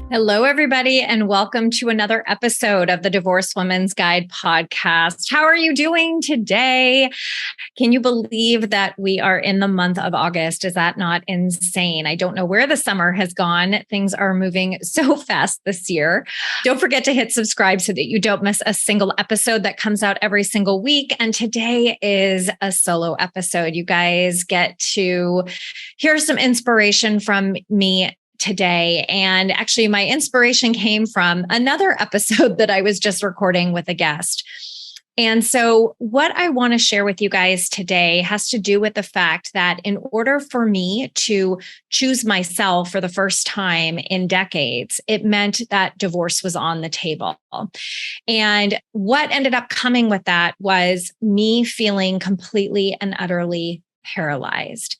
Hello, everybody, and welcome to another episode of the Divorced Woman's Guide podcast. How are you doing today? Can you believe that we are in the month of August? Is that not insane? I don't know where the summer has gone. Things are moving so fast this year. Don't forget to hit subscribe so that you don't miss a single episode that comes out every single week. And today is a solo episode. You guys get to hear some inspiration from me today. And actually, my inspiration came from another episode that I was just recording with a guest. And so, what I want to share with you guys today has to do with the fact that in order for me to choose myself for the first time in decades, it meant that divorce was on the table. And what ended up coming with that was me feeling completely and utterly paralyzed.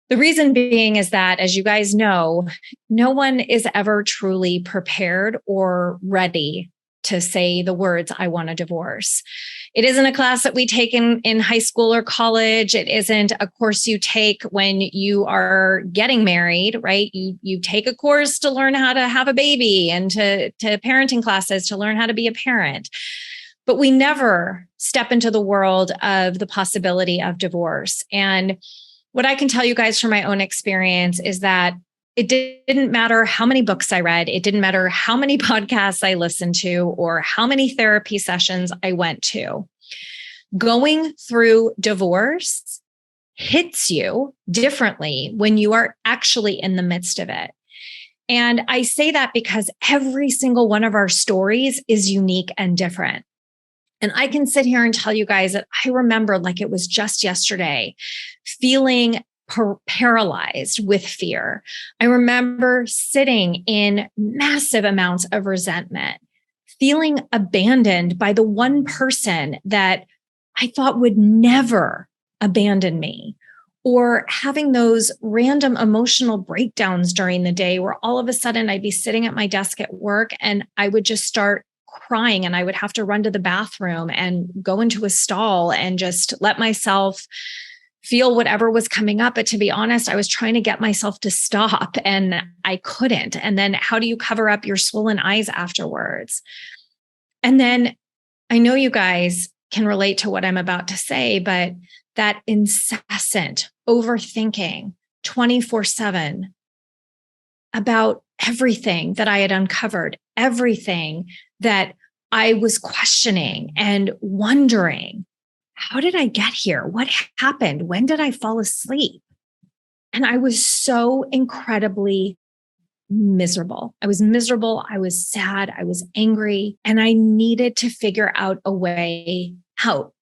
The reason being is that, as you guys know, no one is ever truly prepared or ready to say the words, I want a divorce. It isn't a class that we take in high school or college. It isn't a course you take when you are getting married, right? You take a course to learn how to have a baby and to parenting classes to learn how to be a parent. But we never step into the world of the possibility of divorce. And what I can tell you guys from my own experience is that it didn't matter how many books I read. It didn't matter how many podcasts I listened to or how many therapy sessions I went to. Going through divorce hits you differently when you are actually in the midst of it. And I say that because every single one of our stories is unique and different. And I can sit here and tell you guys that I remember, like it was just yesterday, feeling paralyzed with fear. I remember sitting in massive amounts of resentment, feeling abandoned by the one person that I thought would never abandon me, or having those random emotional breakdowns during the day where all of a sudden I'd be sitting at my desk at work and I would just start crying and I would have to run to the bathroom and go into a stall and just let myself feel whatever was coming up. But to be honest, I was trying to get myself to stop and I couldn't. And then how do you cover up your swollen eyes afterwards? And then I know you guys can relate to what I'm about to say, but that incessant overthinking 24/7 about everything that I had uncovered, everything that I was questioning and wondering, how did I get here? What happened? When did I fall asleep? And I was so incredibly miserable. I was miserable. I was sad. I was angry. And I needed to figure out a way out.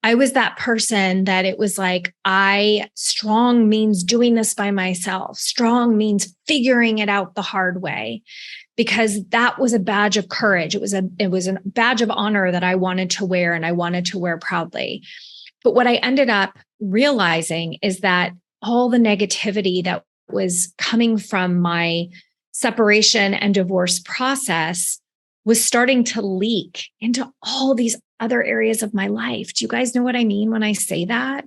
I was that person that it was like, strong means doing this by myself. Strong means figuring it out the hard way, because that was a badge of courage. It was a badge of honor that I wanted to wear and I wanted to wear proudly. But what I ended up realizing is that all the negativity that was coming from my separation and divorce process was starting to leak into all these other areas of my life. Do you guys know what I mean when I say that?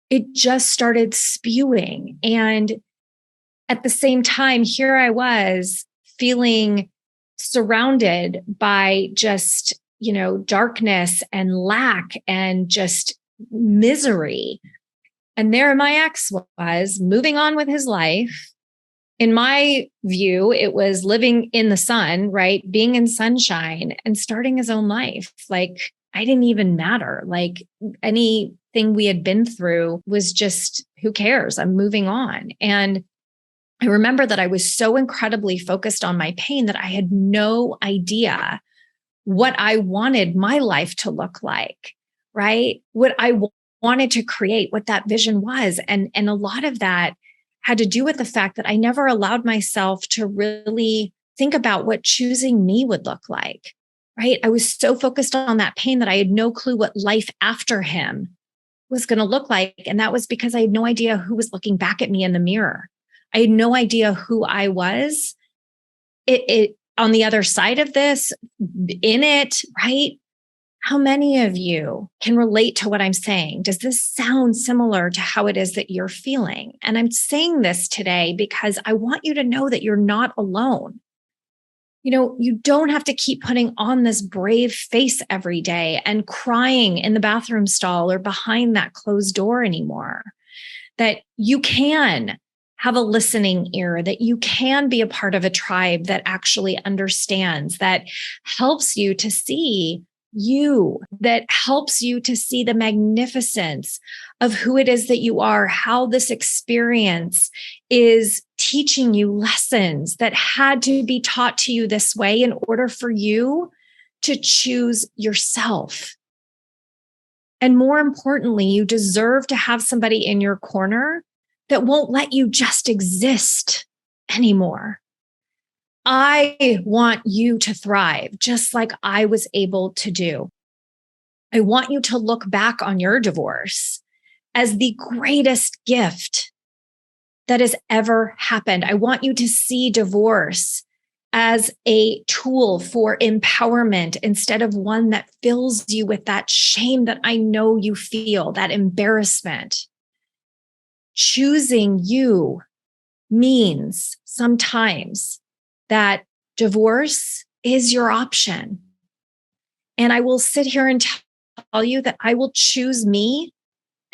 It just started spewing. And at the same time, here I was feeling surrounded by just, darkness and lack and just misery. And there my ex was moving on with his life. In my view, it was living in the sun, right? Being in sunshine and starting his own life. Like I didn't even matter. Like anything we had been through was just, who cares? I'm moving on. And I remember that I was so incredibly focused on my pain that I had no idea what I wanted my life to look like, right? What I wanted to create, what that vision was. And a lot of that had to do with the fact that I never allowed myself to really think about what choosing me would look like, right? I was so focused on that pain that I had no clue what life after him was going to look like. And that was because I had no idea who was looking back at me in the mirror. I had no idea who I was. It on the other side of this, in it, right? How many of you can relate to what I'm saying? Does this sound similar to how it is that you're feeling? And I'm saying this today because I want you to know that you're not alone. You don't have to keep putting on this brave face every day and crying in the bathroom stall or behind that closed door anymore. That you can have a listening ear, that you can be a part of a tribe that actually understands, that helps you to see you, that helps you to see the magnificence of who it is that you are, how this experience is teaching you lessons that had to be taught to you this way in order for you to choose yourself. And more importantly, you deserve to have somebody in your corner that won't let you just exist anymore. I want you to thrive just like I was able to do. I want you to look back on your divorce as the greatest gift that has ever happened. I want you to see divorce as a tool for empowerment instead of one that fills you with that shame that I know you feel, that embarrassment. Choosing you means sometimes that divorce is your option. And I will sit here and tell you that I will choose me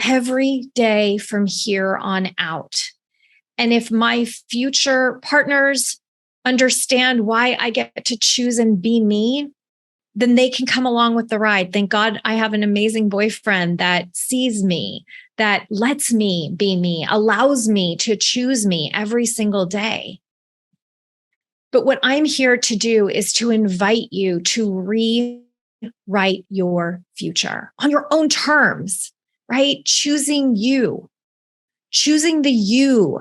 every day from here on out. And if my future partners understand why I get to choose and be me, then they can come along with the ride. Thank God I have an amazing boyfriend that sees me, that lets me be me, allows me to choose me every single day. But what I'm here to do is to invite you to rewrite your future on your own terms, right? Choosing you, choosing the you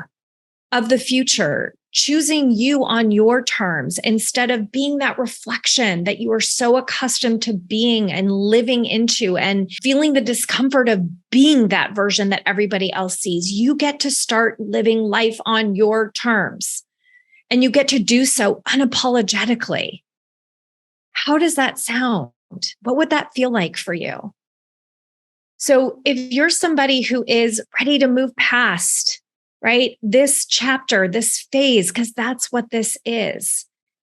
of the future, choosing you on your terms instead of being that reflection that you are so accustomed to being and living into and feeling the discomfort of being that version that everybody else sees. You get to start living life on your terms, and you get to do so unapologetically. How does that sound? What would that feel like for you? So if you're somebody who is ready to move past, right, this chapter, this phase, because that's what this is.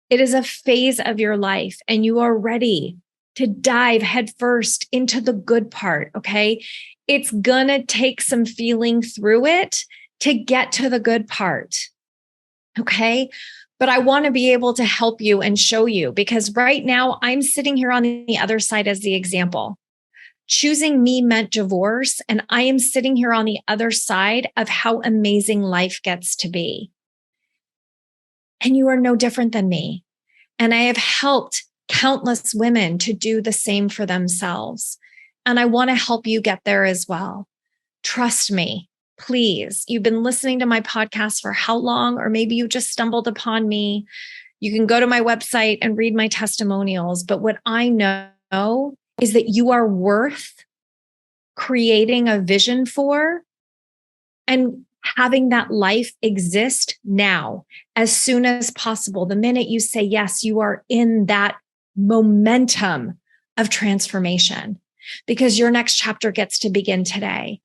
It is a phase of your life, and you are ready to dive headfirst into the good part, okay? It's gonna take some feeling through it to get to the good part, okay? But I want to be able to help you and show you, because right now I'm sitting here on the other side as the example. Choosing me meant divorce, and I am sitting here on the other side of how amazing life gets to be. And you are no different than me. And I have helped countless women to do the same for themselves. And I want to help you get there as well. Trust me, please. You've been listening to my podcast for how long? Or maybe you just stumbled upon me. You can go to my website and read my testimonials. But what I know is that you are worth creating a vision for and having that life exist now, as soon as possible. The minute you say yes, you are in that momentum of transformation, because your next chapter gets to begin today.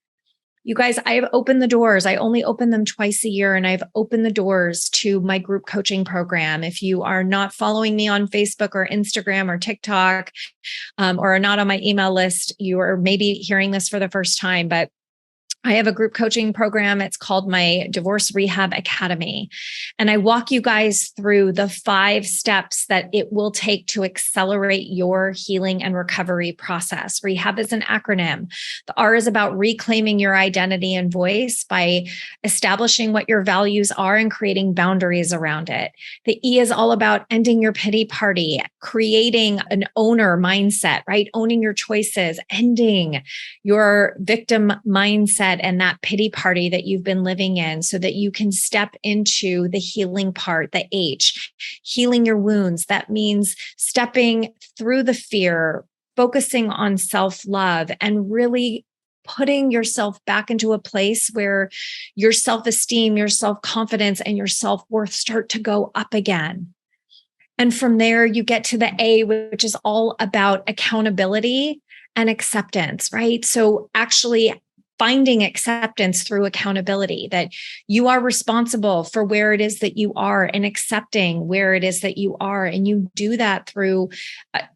You guys, I have opened the doors. I only open them twice a year, and I've opened the doors to my group coaching program. If you are not following me on Facebook or Instagram or TikTok, or are not on my email list, you are maybe hearing this for the first time, but I have a group coaching program. It's called my Divorce Rehab Academy. And I walk you guys through the 5 steps that it will take to accelerate your healing and recovery process. Rehab is an acronym. The R is about reclaiming your identity and voice by establishing what your values are and creating boundaries around it. The E is all about ending your pity party, creating an owner mindset, right? Owning your choices, ending your victim mindset and that pity party that you've been living in, so that you can step into the healing part, the H, healing your wounds. That means stepping through the fear, focusing on self-love, and really putting yourself back into a place where your self-esteem, your self-confidence, and your self-worth start to go up again. And from there, you get to the A, which is all about accountability and acceptance, right? So actually finding acceptance through accountability, that you are responsible for where it is that you are and accepting where it is that you are. And you do that through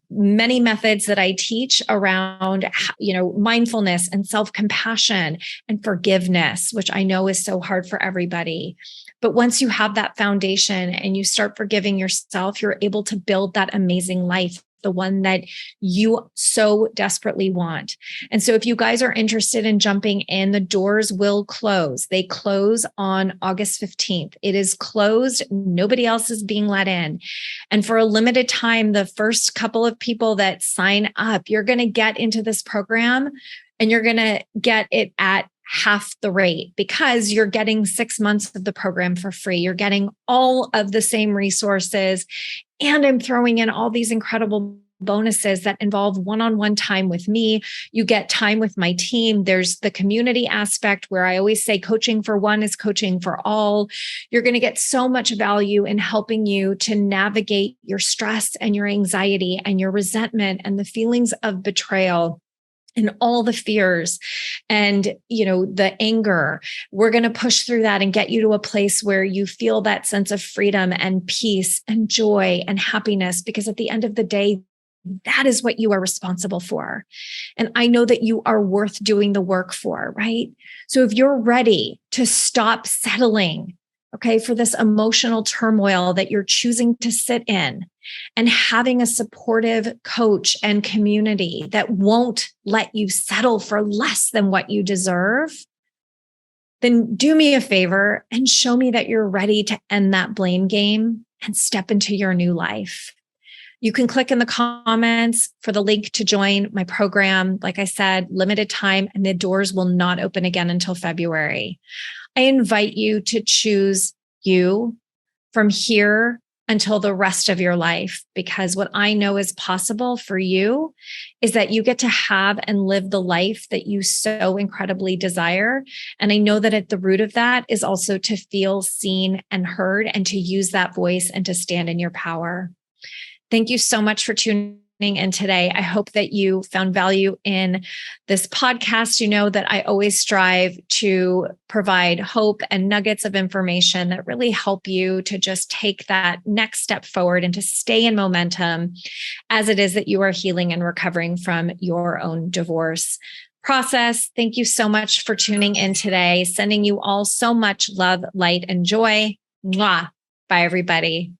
many methods that I teach around, mindfulness and self-compassion and forgiveness, which I know is so hard for everybody. But once you have that foundation and you start forgiving yourself, you're able to build that amazing life, the one that you so desperately want. And so if you guys are interested in jumping in, the doors will close. They close on August 15th. It is closed. Nobody else is being let in. And for a limited time, the first couple of people that sign up, you're going to get into this program and you're going to get it at half the rate, because you're getting 6 months of the program for free. You're getting all of the same resources. And I'm throwing in all these incredible bonuses that involve one-on-one time with me. You get time with my team. There's the community aspect where I always say coaching for one is coaching for all. You're going to get so much value in helping you to navigate your stress and your anxiety and your resentment and the feelings of betrayal and all the fears and, the anger. We're going to push through that and get you to a place where you feel that sense of freedom and peace and joy and happiness, because at the end of the day, that is what you are responsible for. And I know that you are worth doing the work for, right? So if you're ready to stop settling, for this emotional turmoil that you're choosing to sit in, and having a supportive coach and community that won't let you settle for less than what you deserve, then do me a favor and show me that you're ready to end that blame game and step into your new life. You can click in the comments for the link to join my program. Like I said, limited time, and the doors will not open again until February. I invite you to choose you from here until the rest of your life, because what I know is possible for you is that you get to have and live the life that you so incredibly desire. And I know that at the root of that is also to feel seen and heard, and to use that voice and to stand in your power. Thank you so much for tuning in today. I hope that you found value in this podcast. You know that I always strive to provide hope and nuggets of information that really help you to just take that next step forward and to stay in momentum as it is that you are healing and recovering from your own divorce process. Thank you so much for tuning in today. Sending you all so much love, light, and joy. Mwah. Bye, everybody.